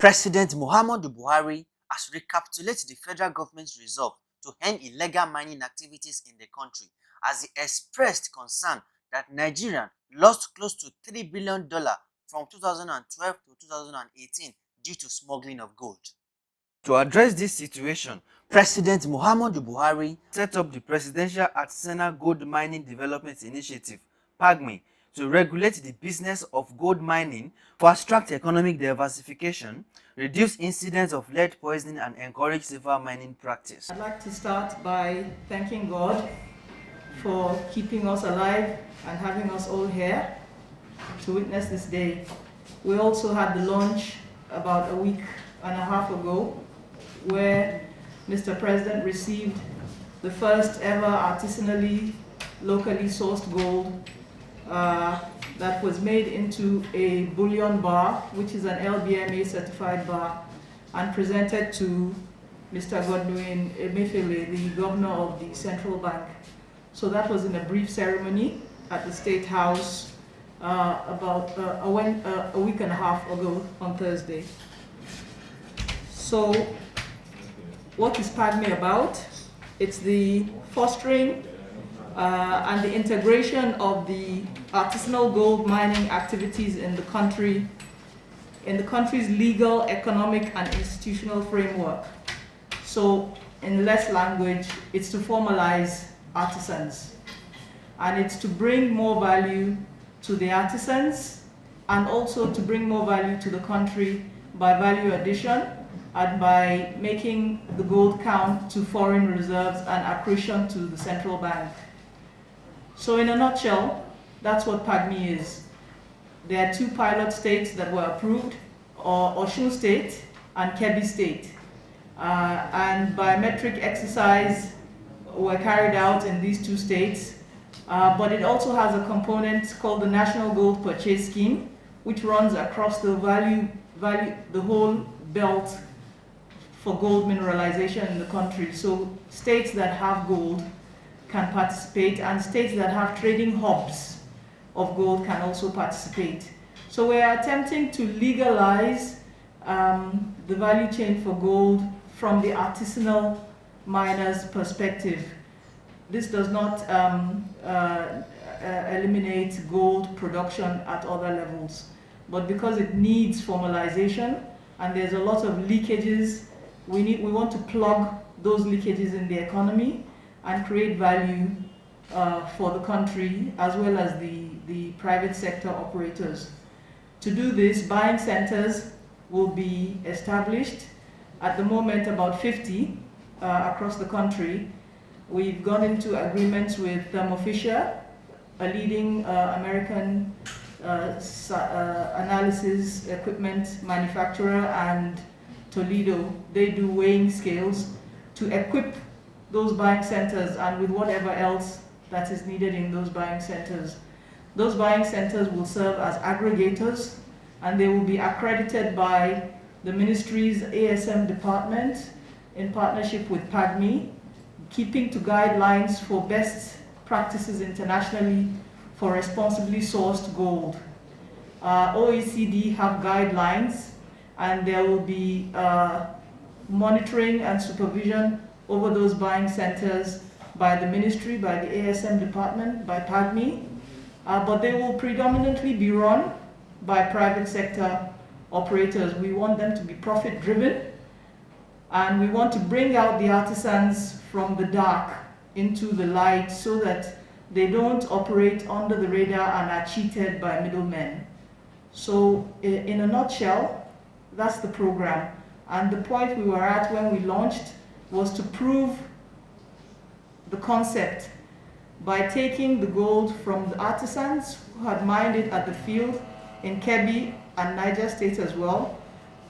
President Muhammed Buhari has recapitulated the federal government's resolve to end illegal mining activities in the country, as he expressed concern that Nigeria lost close to $3 billion from 2012 to 2018 due to smuggling of gold. To address this situation, President Muhammad Buhari set up the Presidential Artisanal Gold Mining Development Initiative (PAGMI) to regulate the business of gold mining, fast-track economic diversification, reduce incidents of lead poisoning, and encourage safer mining practice. I'd like to start by thanking God for keeping us alive and having us all here to witness this day. We also had the launch about a week and a half ago, where Mr. President received the first ever artisanally, locally sourced gold that was made into a bullion bar, which is an LBMA certified bar, and presented to Mr. Godwin Emefiele, the governor of the central bank. So that was in a brief ceremony at the State House about a week and a half ago on Thursday. So what is PAGMI about? It's the fostering and the integration of the artisanal gold mining activities in the country's legal, economic, and institutional framework. So in less language, it's to formalize artisans. And it's to bring more value to the artisans and also to bring more value to the country by value addition and by making the gold count to foreign reserves and accretion to the central bank. So in a nutshell, that's what PAGMI is. There are two pilot states that were approved, Osun State and Kebbi State. And biometric exercise were carried out in these two states, but it also has a component called the National Gold Purchase Scheme, which runs across the the whole belt for gold mineralization in the country. So states that have gold can participate, and states that have trading hubs of gold can also participate. So we are attempting to legalize the value chain for gold from the artisanal miner's perspective. This does not eliminate gold production at other levels, but because it needs formalization and there's a lot of leakages, we want to plug those leakages in the economy and create value for the country as well as the private sector operators. To do this, buying centers will be established. At the moment, about 50 across the country. We've gone into agreements with Thermo Fisher, a leading American analysis equipment manufacturer, and Toledo. They do weighing scales to equip those buying centers and with whatever else that is needed in those buying centers. Those buying centers will serve as aggregators, and they will be accredited by the ministry's ASM department in partnership with PAGMI, keeping to guidelines for best practices internationally for responsibly sourced gold. OECD have guidelines, and there will be monitoring and supervision over those buying centers by the ministry, by the ASM department, by PAGMI, but they will predominantly be run by private sector operators. We want them to be profit driven, and we want to bring out the artisans from the dark into the light so that they don't operate under the radar and are cheated by middlemen. So in a nutshell, that's the program. And the point we were at when we launched was to prove the concept by taking the gold from the artisans who had mined it at the field in Kebbi and Niger State as well,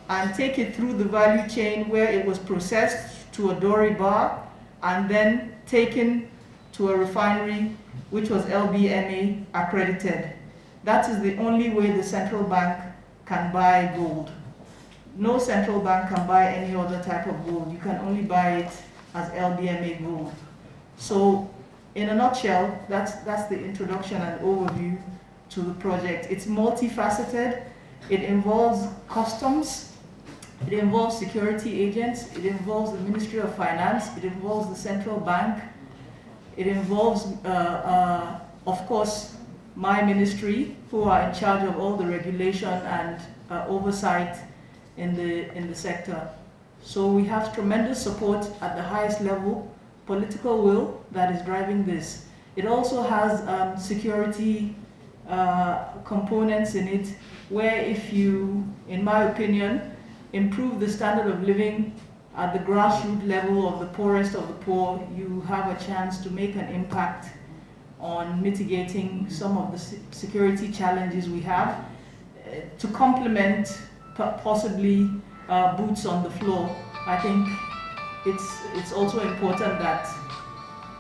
and take it through the value chain where it was processed to a dory bar and then taken to a refinery which was LBMA accredited. That is the only way the central bank can buy gold. No central bank can buy any other type of gold. You can only buy it as LBMA gold. So in a nutshell, that's the introduction and overview to the project. It's multifaceted. It involves customs, It involves security agents, it involves the Ministry of Finance, it involves the central bank, it involves, of course, my ministry, who are in charge of all the regulation and oversight in the sector. So we have tremendous support at the highest level, political will that is driving this. It also has security components in it, where if you, in my opinion, improve the standard of living at the grassroots level of the poorest of the poor, you have a chance to make an impact on mitigating some of the security challenges we have, to complement possibly boots on the floor. I think it's also important that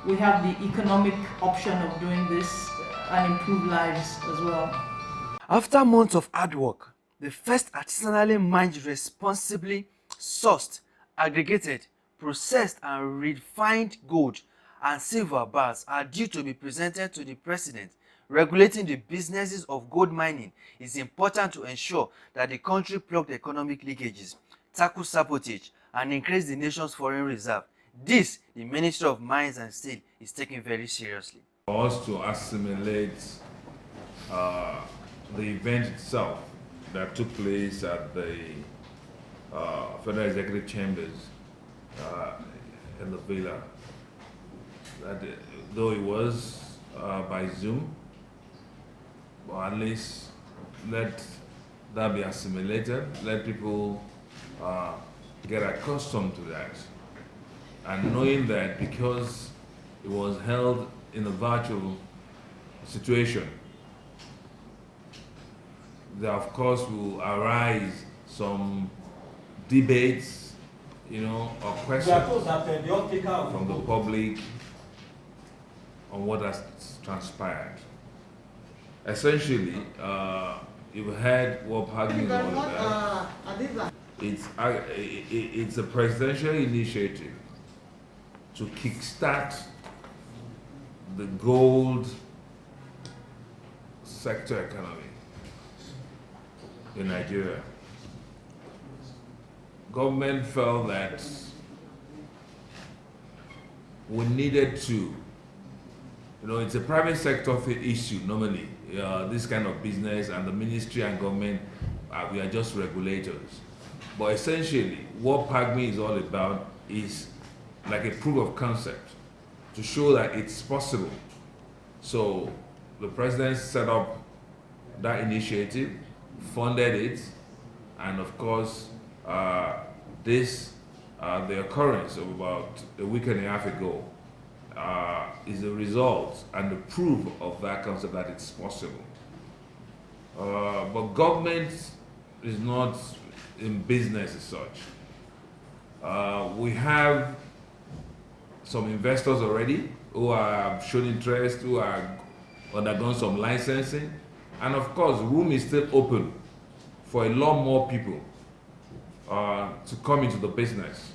we have the economic option of doing this and improve lives as well. After months of hard work, the first artisanally mined, responsibly sourced, aggregated, processed and refined gold and silver bars are due to be presented to the President. Regulating the businesses of gold mining is important to ensure that the country plug the economic leakages, tackle sabotage, and increase the nation's foreign reserve. This, the Ministry of Mines and Steel is taking very seriously. For us to assimilate the event itself that took place at the Federal Executive Chambers in the Villa, that though it was by Zoom, but at least let that be assimilated, let people get accustomed to that. And knowing that because it was held in a virtual situation, there of course will arise some debates, or questions from the public on what has transpired. Essentially, you've heard what PAGMI is all about. It's a presidential initiative to kickstart the gold sector economy in Nigeria. Government felt that we needed to, it's a private sector issue normally, this kind of business, and the ministry and government, we are just regulators. But essentially, what PAGMI is all about is like a proof of concept to show that it's possible. So the president set up that initiative, funded it, and of course, the occurrence of about a week and a half ago is the result and the proof of that concept that it's possible. But government is not in business as such. We have some investors already who have shown interest, who have undergone some licensing, and of course, room is still open for a lot more people to come into the business.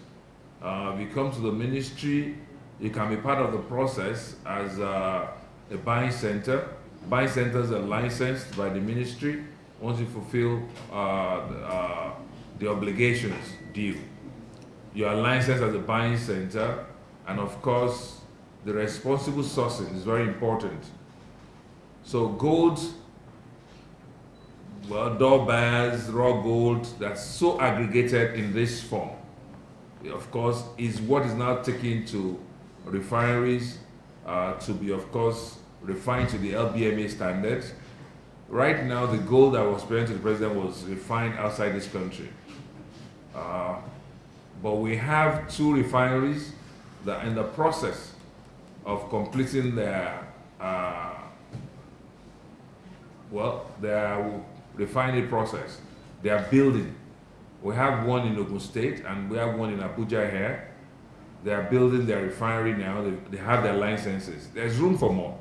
You come to the ministry, you can be part of the process as a buying center. Buying centers are licensed by the ministry once you fulfill the obligations due. You are licensed as a buying center, and of course, the responsible sourcing is very important. So gold, door bars, raw gold, that's so aggregated in this form, of course, is what is now taken to refineries to be, of course, refined to the LBMA standards. Right now, the gold that was presented to the president was refined outside this country. But we have 2 refineries that are in the process of completing their refinery process. They are building. We have one in Ogun State and we have one in Abuja here. They are building their refinery now. They have their licenses. There's room for more.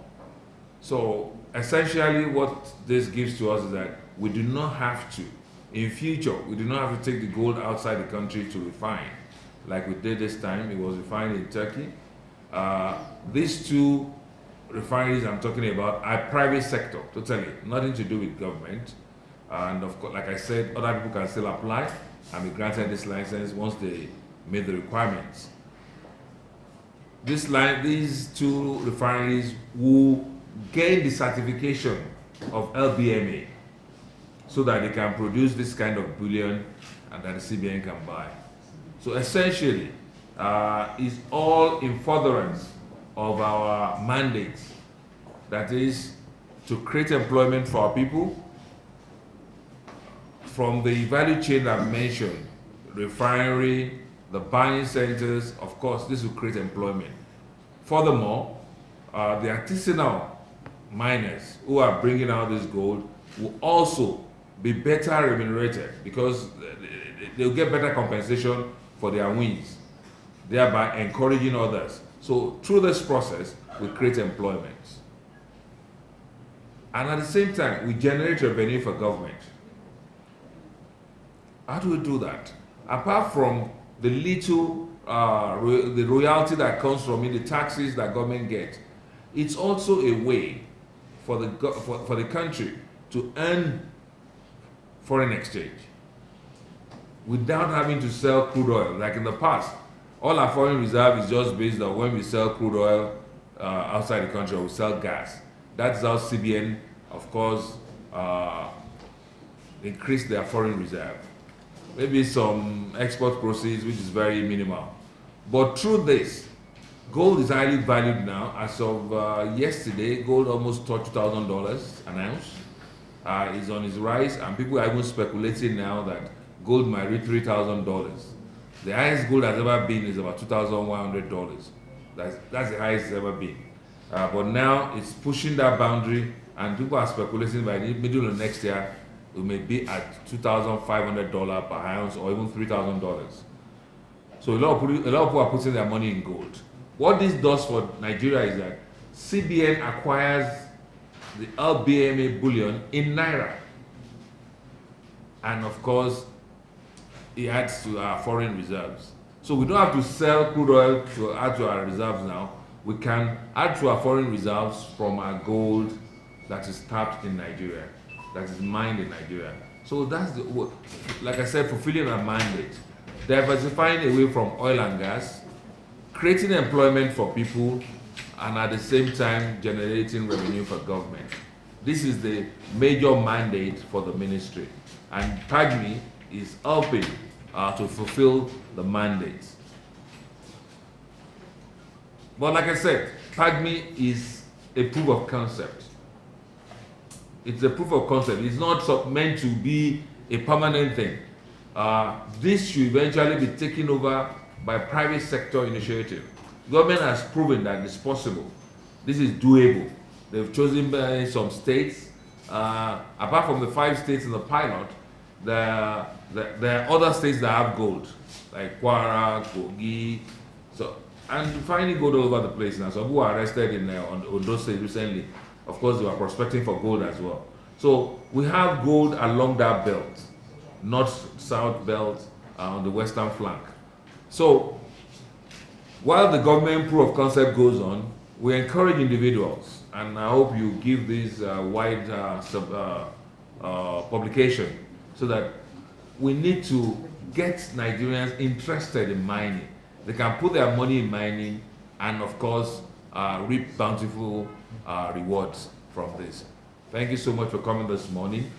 So essentially what this gives to us is that we do not have to, in future, we do not have to take the gold outside the country to refine. Like we did this time, it was refined in Turkey. These 2 refineries I'm talking about are private sector, totally, nothing to do with government. And of course, like I said, other people can still apply. and be granted this license once they meet the requirements. These two refineries will gain the certification of LBMA so that they can produce this kind of bullion and that the CBN can buy. So essentially, it's all in furtherance of our mandate, that is to create employment for our people from the value chain I've mentioned, refinery, the buying centers. Of course, this will create employment. Furthermore, the artisanal miners who are bringing out this gold will also be better remunerated because they'll get better compensation for their wins, thereby encouraging others. So through this process, we create employment. And at the same time, we generate revenue for government. How do we do that? Apart from the little, the royalty that comes from it, the taxes that government gets, it's also a way for the country to earn foreign exchange without having to sell crude oil. Like in the past, all our foreign reserve is just based on when we sell crude oil outside the country, or we sell gas. That's how CBN, of course, increased their foreign reserve. Maybe some export proceeds, which is very minimal. But through this, gold is highly valued now. As of yesterday, gold almost touched $2,000 an ounce. Is on its rise, and people are even speculating now that gold might reach $3,000. The highest gold has ever been is about $2,100. That's the highest it's ever been. But now it's pushing that boundary, and people are speculating by the middle of next year we may be at $2,500 per ounce, or even $3,000. So a lot of people are putting their money in gold. What this does for Nigeria is that CBN acquires the LBMA bullion in naira, and of course it adds to our foreign reserves. So we don't have to sell crude oil to add to our reserves now. We can add to our foreign reserves from our gold that is tapped in Nigeria, that is mined in Nigeria. So that's like I said, fulfilling our mandate, diversifying away from oil and gas, creating employment for people, and at the same time generating revenue for government. This is the major mandate for the ministry, and PAGMI is helping to fulfill the mandate. But like I said, PAGMI is a proof of concept. It's a proof of concept. It's not meant to be a permanent thing. This should eventually be taken over by private sector initiative. Government has proven that it's possible. This is doable. They've chosen some states. Apart from the 5 states in the pilot, there are other states that have gold, like Kwara, Kogi. So, and finding gold all over the place now. Some people were arrested in Ondo State recently. Of course, they were prospecting for gold as well. So we have gold along that belt, north-south belt on the western flank. So while the government proof of concept goes on, we encourage individuals, and I hope you give this wide publication, so that we need to get Nigerians interested in mining. They can put their money in mining and, of course, reap bountiful rewards from this. Thank you so much for coming this morning.